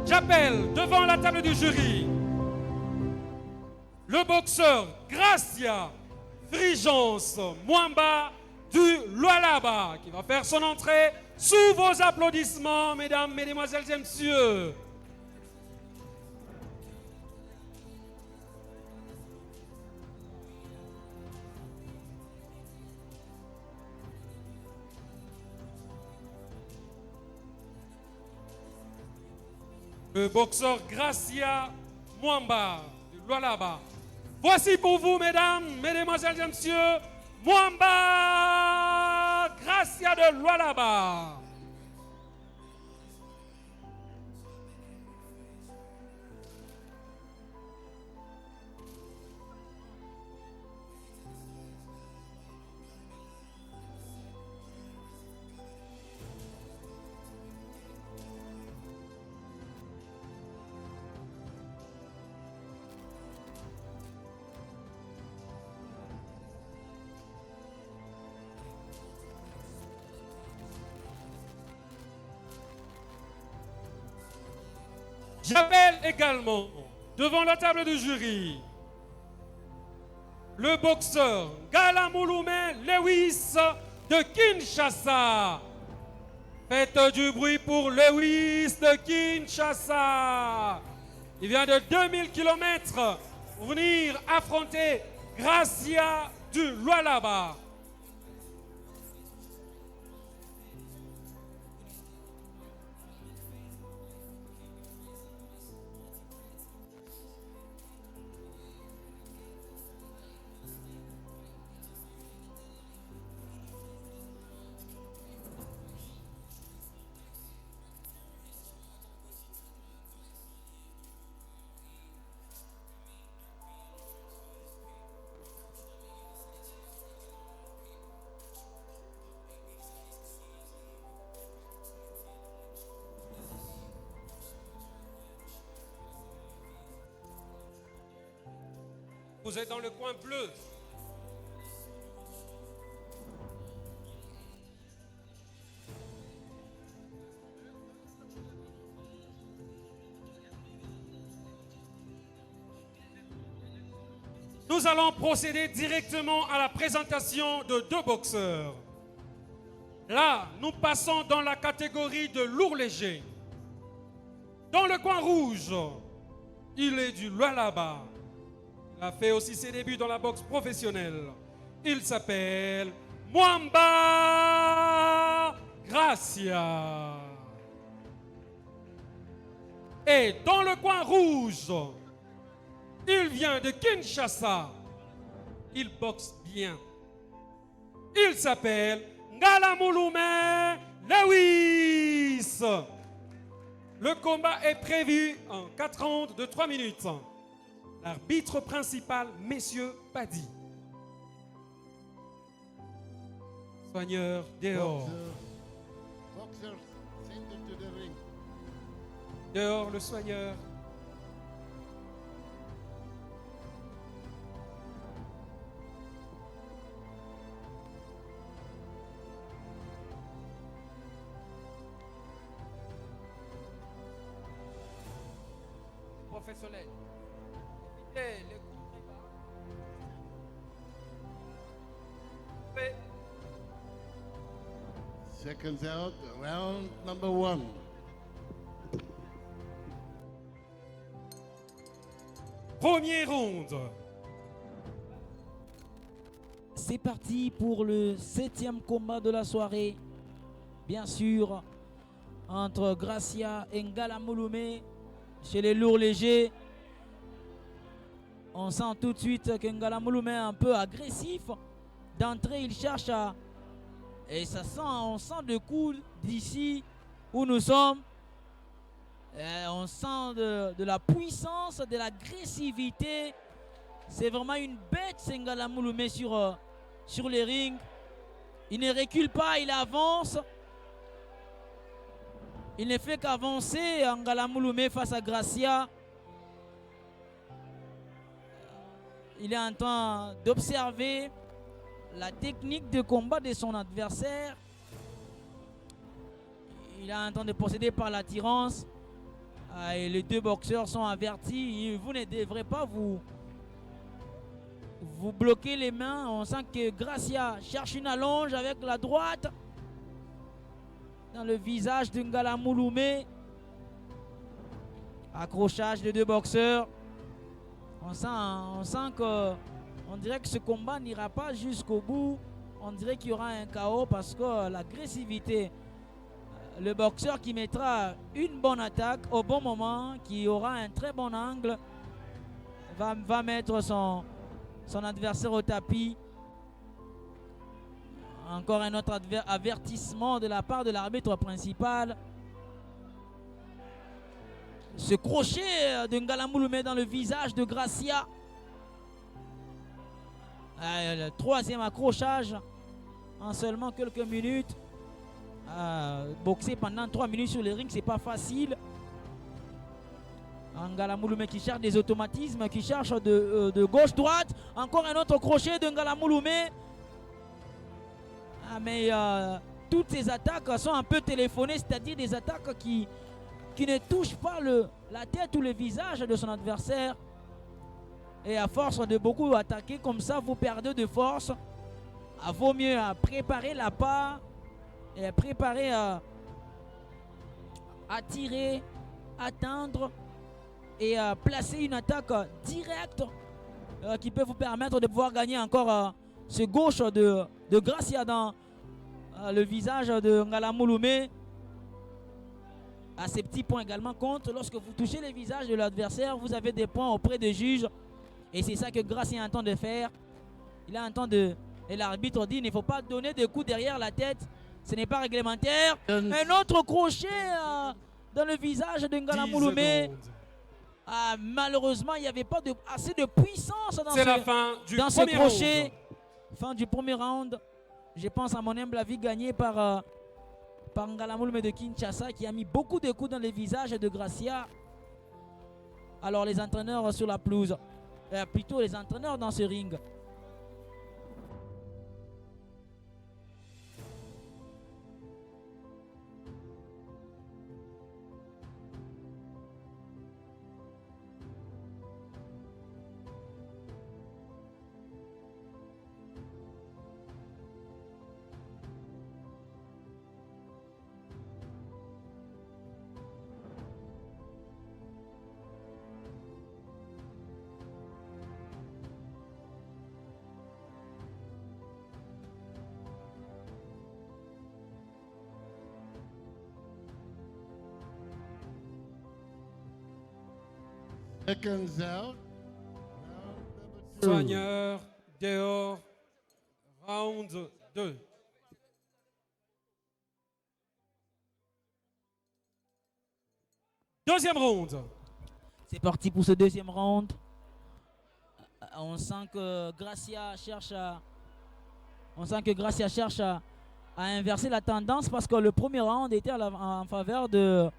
J'appelle devant la table du jury le boxeur Gracia Frigence Mwamba du Lualaba qui va faire son entrée sous vos applaudissements, mesdames, mesdemoiselles et messieurs. Le boxeur Gracia Mwamba du Lualaba. Voici pour vous, mesdames, mesdemoiselles et messieurs, Mwamba Gracia de Lualaba. J'appelle également devant la table du jury le boxeur Ngalamulume Lewis de Kinshasa. Faites du bruit pour Lewis de Kinshasa. Il vient de 2000 km pour venir affronter Gracia du Lualaba. Vous êtes dans le coin bleu. Nous allons procéder directement à la présentation de deux boxeurs. Là, nous passons dans la catégorie de lourd léger. Dans le coin rouge, il est du Lualaba. Il a fait aussi ses débuts dans la boxe professionnelle. Il s'appelle Mwamba Gracia. Et dans le coin rouge, il vient de Kinshasa. Il boxe bien. Il s'appelle Ngalamulume Lewis. Le combat est prévu en 4 rounds de 3 minutes. L'arbitre principal, messieurs Paddy. Soigneur dehors. Boxers, send them to the ring. Dehors le soigneur. Professionnel. Les coups très bas. Seconds out, round number 1. Premier round. C'est parti pour le 7e combat de la soirée. Bien sûr, entre Gracia et Ngalamulume chez les lourds légers. On sent tout de suite que Ngalamulume est un peu agressif. D'entrée, il cherche à... Et ça sent, on sent de coups d'ici où nous sommes. On sent de la puissance, de l'agressivité. C'est vraiment une bête, c'est Ngalamulume sur les rings. Il ne recule pas, il avance. Il ne fait qu'avancer Ngalamulume face à Gracia. Il est en train d'observer la technique de combat de son adversaire. Il est en train de procéder par l'attirance Et les deux boxeurs sont avertis. Vous ne devrez pas vous bloquer les mains. On sent que Gracia cherche une allonge avec la droite dans le visage de Ngala Mouloumé. Accrochage des deux boxeurs. On sent que on dirait que ce combat n'ira pas jusqu'au bout. On dirait qu'il y aura un chaos parce que l'agressivité, le boxeur qui mettra une bonne attaque au bon moment, qui aura un très bon angle, va mettre son adversaire au tapis. Encore un autre avertissement de la part de l'arbitre principal. Ce crochet de Ngala Mouloumé dans le visage de Gracia. Le troisième accrochage en seulement quelques minutes. Boxer pendant 3 minutes sur le ring, c'est pas facile. Ngala Mouloumé qui cherche des automatismes, qui cherche de gauche-droite. Encore un autre crochet de Ngala Mouloumé. Mais toutes ces attaques sont un peu téléphonées, c'est-à-dire des attaques qui ne touchent pas la tête ou le visage de son adversaire. Et à force de beaucoup attaquer comme ça, vous perdez de force. Il vaut mieux préparer la part et préparer à tirer, attendre et placer une attaque directe qui peut vous permettre de pouvoir gagner encore ce gauche de Gracia dans le visage de Ngala Mouloumé. Ces petits points également comptent. Lorsque vous touchez le visage de l'adversaire, vous avez des points auprès des juges. Et c'est ça que Gracia a un temps de faire. Il a un temps de... Et l'arbitre dit, il ne faut pas donner de coups derrière la tête. Ce n'est pas réglementaire. Un autre crochet dans le visage de Ngala Mouloumé. Malheureusement, il n'y avait pas assez de puissance dans ce crochet. Fin du premier round. Je pense à mon humble avis gagné par Ngala Mouloumé de Kinshasa qui a mis beaucoup de coups dans le visage de Gracia. Alors les entraîneurs sur la pelouse, plutôt les entraîneurs dans ce ring. Seconds out. Soigneur, dehors, round 2. Deuxième round. C'est parti pour ce deuxième round. On sent que Gracia cherche à inverser la tendance parce que le premier round était en faveur de,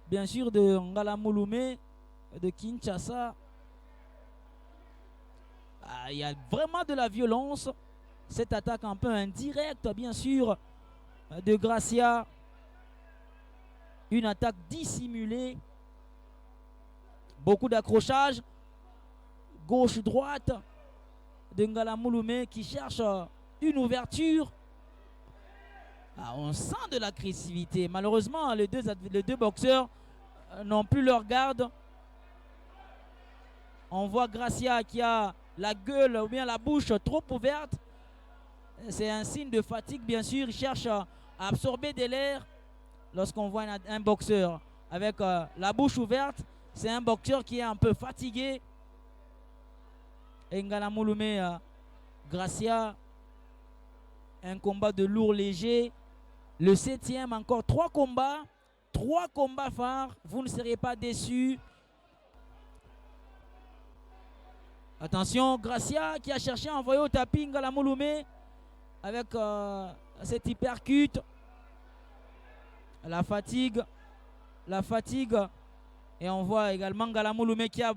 bien sûr, de Ngala Mouloumé de Kinshasa. Il y a vraiment de la violence. Cette attaque un peu indirecte, bien sûr, de Gracia. Une attaque dissimulée. Beaucoup d'accrochages. Gauche-droite de Ngala Mouloumé qui cherche une ouverture. On sent de l'agressivité. Malheureusement, les deux boxeurs n'ont plus leur garde. On voit Gracia qui a la gueule ou bien la bouche trop ouverte. C'est un signe de fatigue, bien sûr. Il cherche à absorber de l'air. Lorsqu'on voit un boxeur avec la bouche ouverte, c'est un boxeur qui est un peu fatigué. Et Ngala Mouloumé, Gracia, un combat de lourd léger. Le 7e, encore 3 combats. 3 combats phares. Vous ne serez pas déçus. Attention, Gracia qui a cherché à envoyer au tapis Ngala Mouloumé avec cette hypercute. La fatigue. Et on voit également Ngala Mouloumé qui a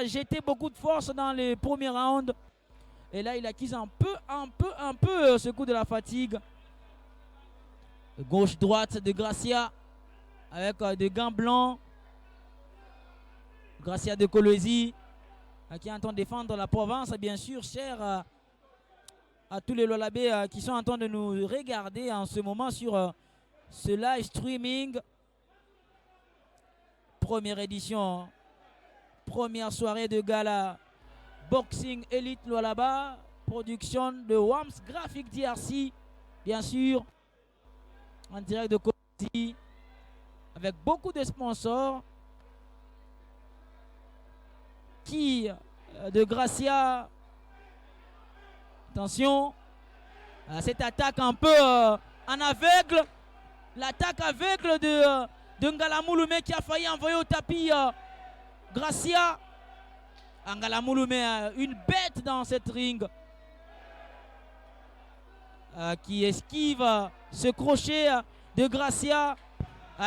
jeté beaucoup de force dans les premiers rounds. Et là, il acquise un peu ce coup de la fatigue. Gauche-droite de Gracia avec des gants blancs. Gracia de Kolwezi qui est en train de défendre la province, bien sûr, cher à tous les Lualabé qui sont en train de nous regarder en ce moment sur ce live streaming. Première édition, première soirée de gala Boxing Elite Lualaba, production de Wams Graphic DRC, bien sûr, en direct de Kolwezi, avec beaucoup de sponsors qui de Gracia. Attention à cette attaque un peu en aveugle, l'attaque aveugle de Ngala Mouloumé qui a failli envoyer au tapis Gracia. Ngala Mouloumé, une bête dans cette ring, qui esquive ce crochet de Gracia.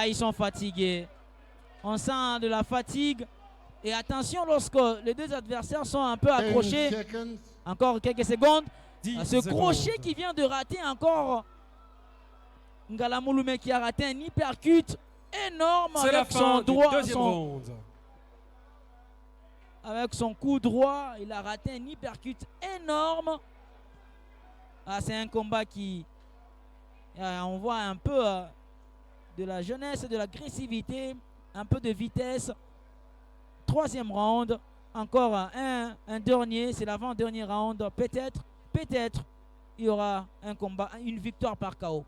Ils sont fatigués, on sent de la fatigue. Et attention, lorsque les deux adversaires sont un peu 10 accrochés, seconds. encore quelques secondes, 10 ce secondes. crochet qui vient de rater encore Ngala Mouloumé qui a raté un hypercute énorme C'est la avec son fin du droit, deuxième round. avec son coup droit, il a raté un hypercute énorme. C'est un combat qui, on voit un peu de la jeunesse, de l'agressivité, un peu de vitesse. Troisième round, encore un dernier, c'est l'avant-dernier round. Peut-être, il y aura un combat, une victoire par KO.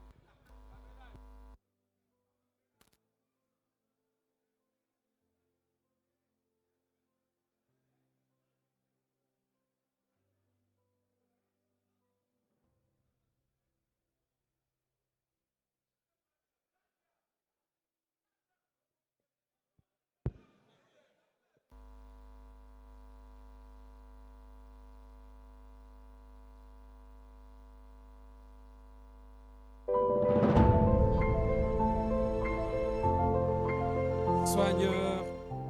Soigneur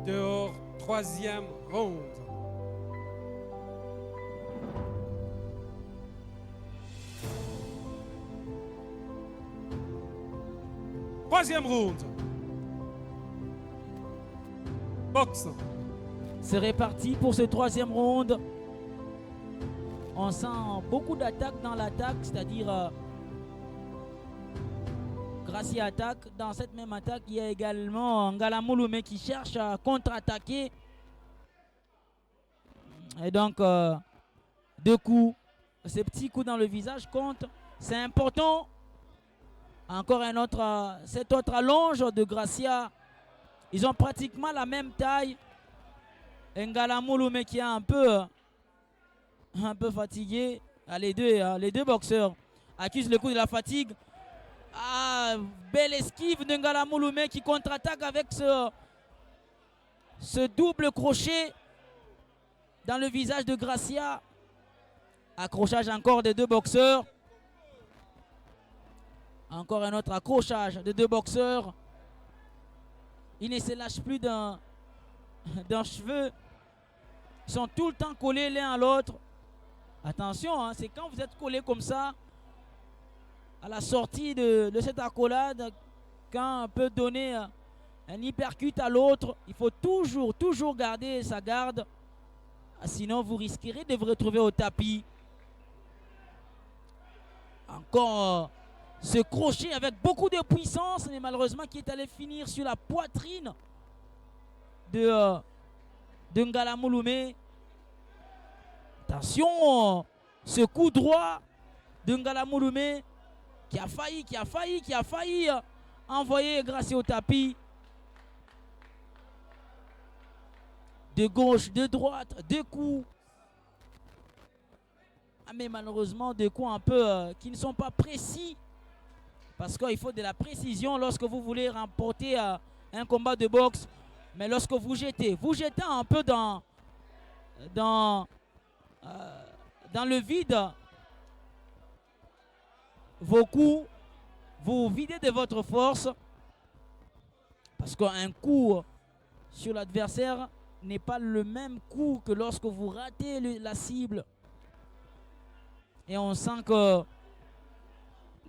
dehors, troisième round. Troisième round. Boxe. C'est reparti pour ce troisième round. On sent beaucoup d'attaques dans l'attaque, c'est-à-dire Gracia attaque. Dans cette même attaque, il y a également Ngala Mouloumé qui cherche à contre-attaquer. Et donc, deux coups, ces petits coups dans le visage comptent. C'est important. Encore un autre, cette autre allonge de Gracia. Ils ont pratiquement la même taille. Ngala Mouloumé qui est un peu fatigué. Les deux boxeurs accusent le coup de la fatigue. Belle esquive de Ngala Mouloumé qui contre-attaque avec ce double crochet dans le visage de Gracia. Accrochage encore des deux boxeurs. Encore un autre accrochage de deux boxeurs. Ils ne se lâchent plus d'un cheveu. Ils sont tout le temps collés l'un à l'autre. Attention, c'est quand vous êtes collés comme ça, à la sortie de cette accolade, quand on peut donner un hypercute à l'autre, il faut toujours garder sa garde. Sinon, vous risquerez de vous retrouver au tapis. Encore ce crochet avec beaucoup de puissance, mais malheureusement qui est allé finir sur la poitrine de Ngala Mouloumé. Attention, ce coup droit de Ngala Mouloumé qui a failli envoyer Gracia au tapis. De gauche, de droite, deux coups. Mais malheureusement, deux coups un peu qui ne sont pas précis. Parce qu'il faut de la précision lorsque vous voulez remporter un combat de boxe. Mais lorsque vous jetez un peu dans le vide vos coups, vous videz de votre force. Parce qu'un coup sur l'adversaire n'est pas le même coup que lorsque vous ratez la cible. Et on sent que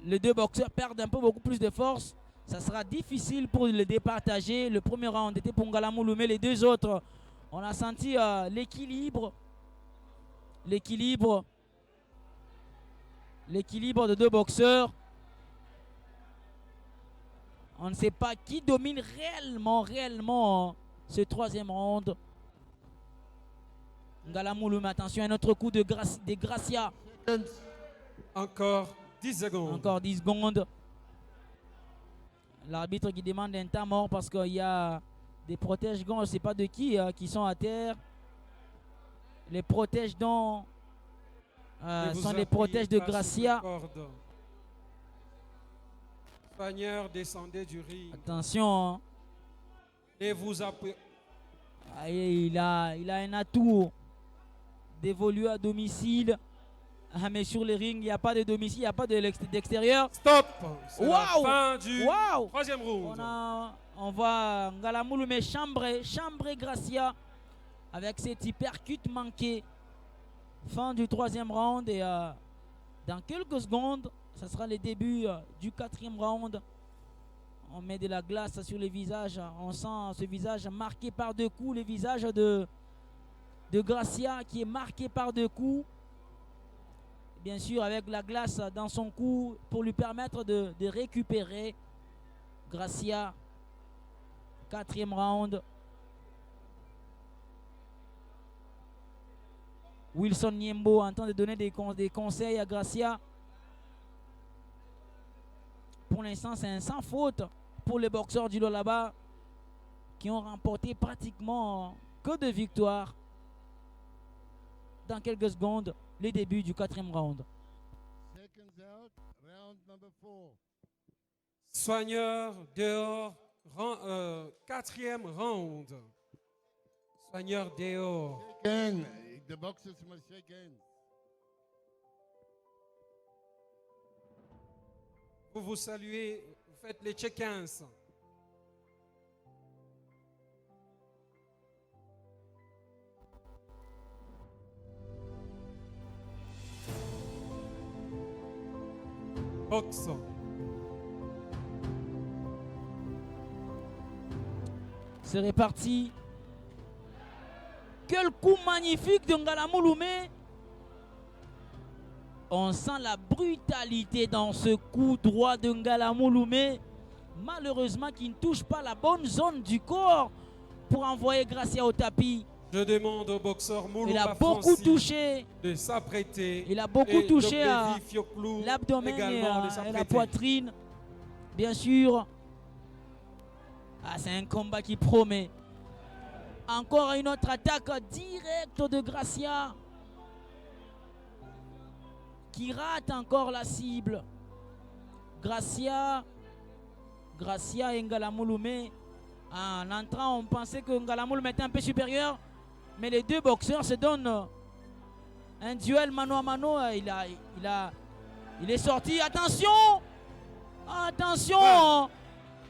les deux boxeurs perdent beaucoup plus de force. Ça sera difficile pour les départager. Le premier round était pour Ngala Mouloumé. Les deux autres On a senti l'équilibre de deux boxeurs. On ne sait pas qui domine réellement ce troisième round. Ngalamouloum, attention, un autre coup de Gracia. Encore 10 secondes. Encore 10 secondes. L'arbitre qui demande un temps mort parce qu'il y a des protège-gants, je ne sais pas de qui sont à terre. Les protège-gants sont les protèges de Gracia. Soigneur, descendez du ring. Attention. Hein. Et vous appuyez. Il a un atout dévolu à domicile. Ah, mais sur le ring, il n'y a pas de domicile, il n'y a pas d'extérieur. Stop. C'est la Wow. fin du Wow. troisième round. On voit Ngalamouloum chambrer Gracia avec cet hypercute manqué. Fin du troisième round et dans quelques secondes, ce sera le début du quatrième round. On met de la glace sur le visage. On sent ce visage marqué par deux coups. Le visage de Gracia qui est marqué par deux coups. Bien sûr avec la glace dans son cou pour lui permettre de récupérer. Gracia, quatrième round. Wilson Niembo en train de donner des conseils à Gracia. Pour l'instant, c'est un sans faute pour les boxeurs du Lualaba qui ont remporté pratiquement que de victoires. Dans quelques secondes, les débuts du quatrième round. Seconds out, round number 4. Soigneur dehors, quatrième round. Soigneur dehors. Again, the boxers must shake hands. Vous vous saluez, vous faites les check-ins. Boxe. C'est reparti. Quel coup magnifique de Ngalamouloum. On sent la brutalité dans ce coup droit de Ngalamouloum. Malheureusement, qui ne touche pas la bonne zone du corps pour envoyer Gracia au tapis. Je demande au boxeur Moulouba Il a beaucoup touché. de s'apprêter. Il a beaucoup touché à Fioclou l'abdomen également de et s'apprêter. la poitrine. Bien sûr. Ah, c'est un combat qui promet. Encore une autre attaque directe de Gracia. Qui rate encore la cible. Gracia et Ngalamouloum. En entrant, on pensait que Ngalamouloum était un peu supérieur. Mais les deux boxeurs se donnent un duel mano à mano. Il est sorti. Attention! Attention! Ouais.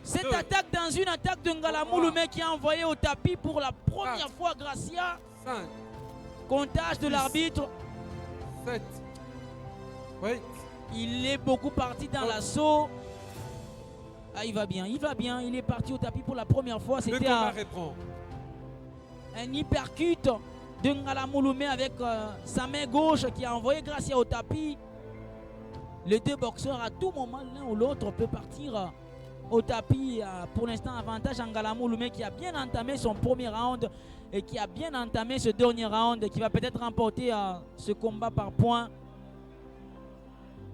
Cette attaque dans une attaque de Ngalamouloum qui a envoyé au tapis pour la première fois Gracia. 5, Comptage de l'arbitre. 7. Oui. Il est beaucoup parti dans l'assaut. Ah, il va bien. Il est parti au tapis pour la première fois. Le C'était combat reprend. un hypercute de Ngalamouloum avec sa main gauche qui a envoyé Gracia au tapis. Les deux boxeurs, à tout moment, l'un ou l'autre peut partir au tapis. Pour l'instant, avantage à Ngalamouloum qui a bien entamé son premier round et qui a bien entamé ce dernier round et qui va peut-être remporter ce combat par points.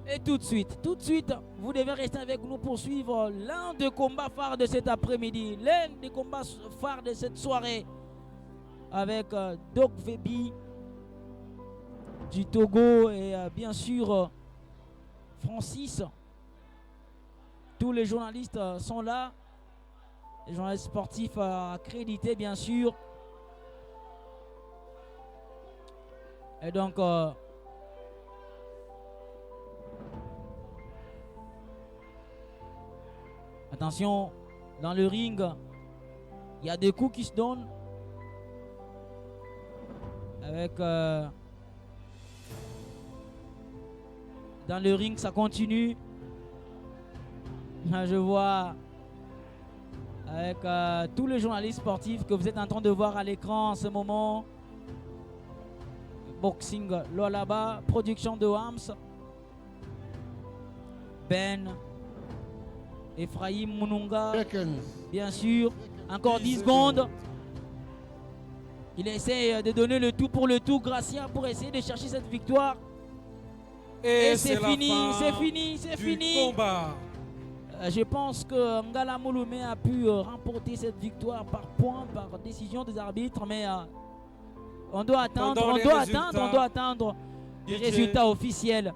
Et tout de suite, vous devez rester avec nous pour suivre l'un des combats phares de cet après-midi, l'un des combats phares de cette soirée avec Doc Vebi du Togo et bien sûr Francis. Tous les journalistes sont là, les journalistes sportifs accrédités bien sûr. Et donc attention, dans le ring, il y a des coups qui se donnent. Avec dans le ring, ça continue. Là, je vois avec tous les journalistes sportifs que vous êtes en train de voir à l'écran en ce moment. Boxing Lualaba, production de Hams. Ben, Ephraim Mununga, Seconds. bien sûr. Encore 10 secondes. Il essaie de donner le tout pour le tout. Gracia pour essayer de chercher cette victoire. Et c'est fini, c'est fini, c'est fini. Combat. Je pense que Ngala Mouloumé a pu remporter cette victoire par points, par décision des arbitres, mais on doit attendre, on doit attendre les résultats officiels.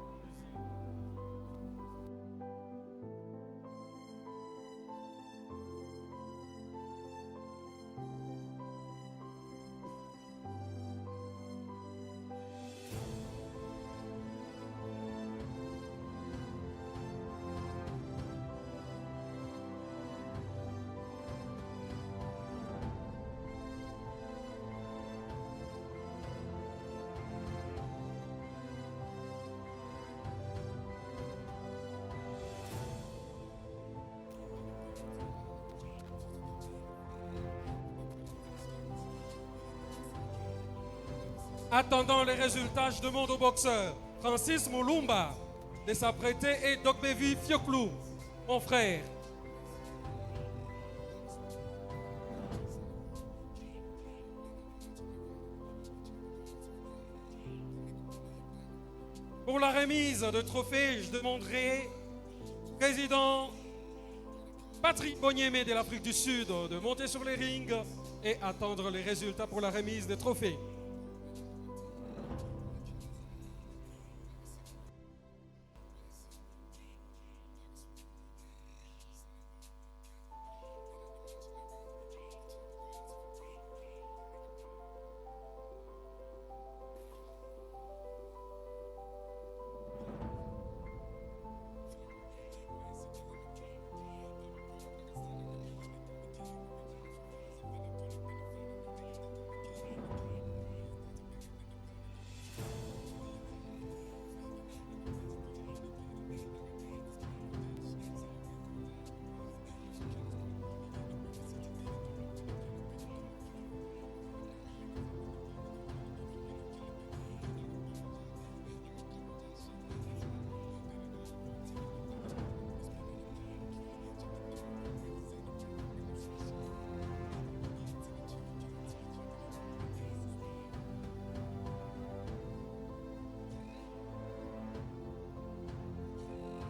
Attendant les résultats, je demande au boxeur Francis Moulumba de s'apprêter et Dokbevi Fioklou, mon frère. Pour la remise de trophée, je demanderai au président Patrick Bonyemé de l'Afrique du Sud de monter sur les rings et attendre les résultats pour la remise des trophées.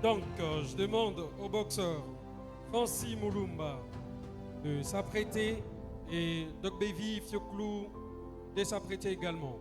Donc, je demande au boxeur Francis Moulumba de s'apprêter et Dokbevi Fioklou de s'apprêter également.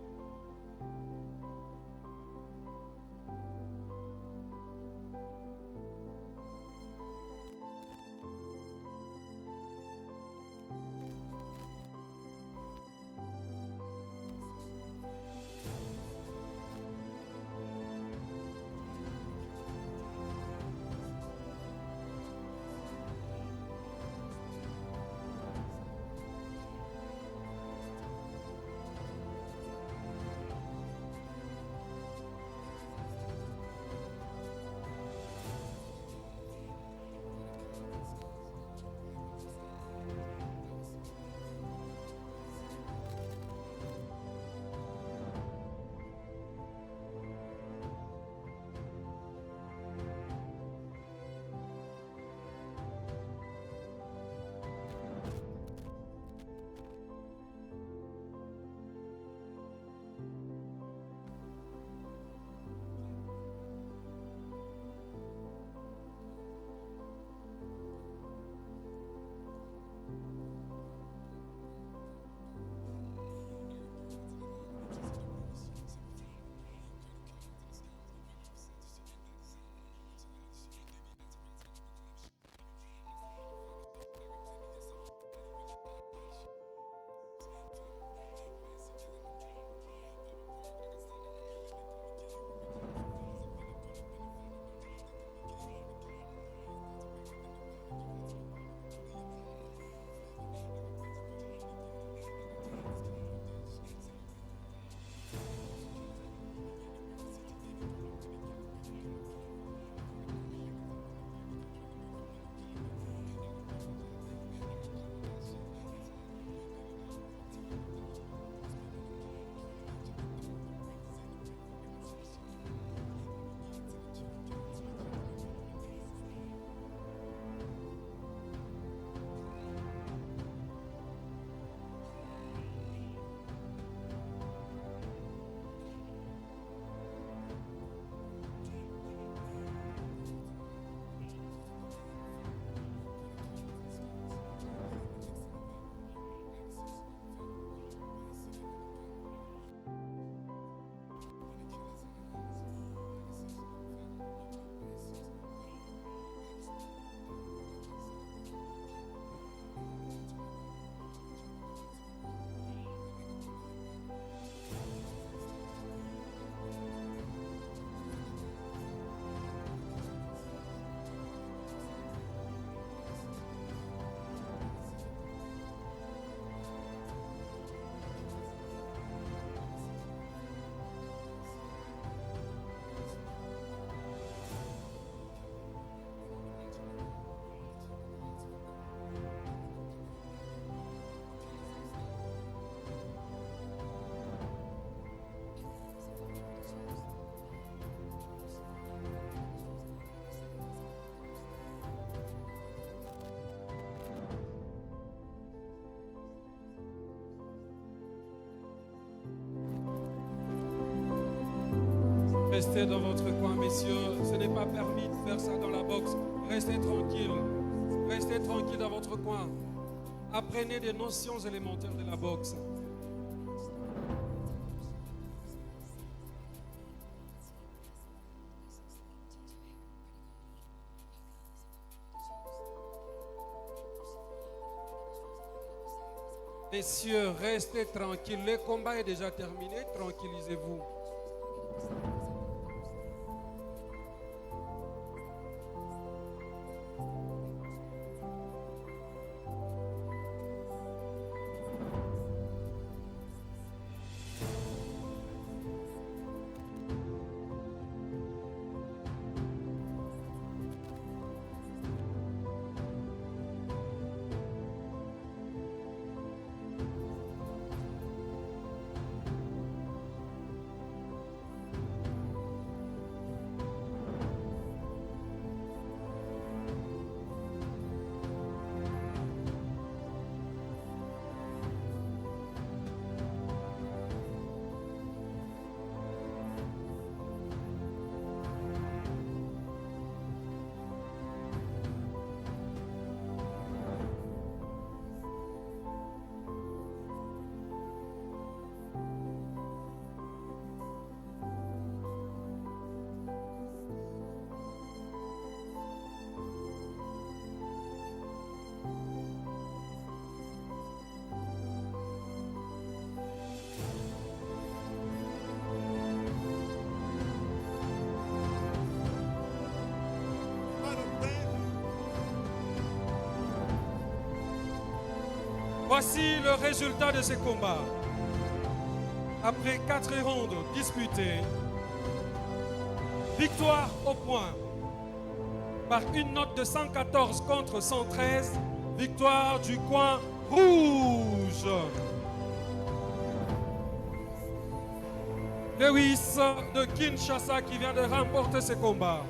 Restez dans votre coin, messieurs. Ce n'est pas permis de faire ça dans la boxe. Restez tranquille. Restez tranquille dans votre coin. Apprenez des notions élémentaires de la boxe. Messieurs, restez tranquilles. Le combat est déjà terminé. Tranquillisez-vous. Voici le résultat de ces combats. Après 4 rondes disputées, victoire au point par une note de 114 contre 113, victoire du coin rouge. Lewis de Kinshasa qui vient de remporter ce combat.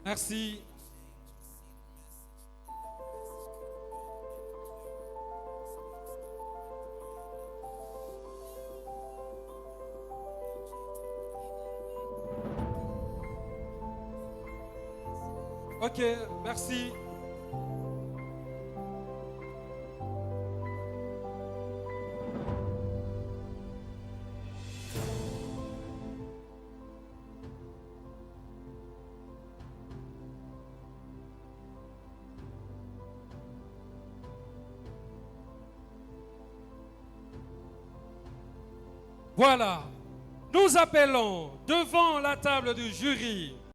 Merci. Ok, merci. Voilà, nous appelons devant la table du jury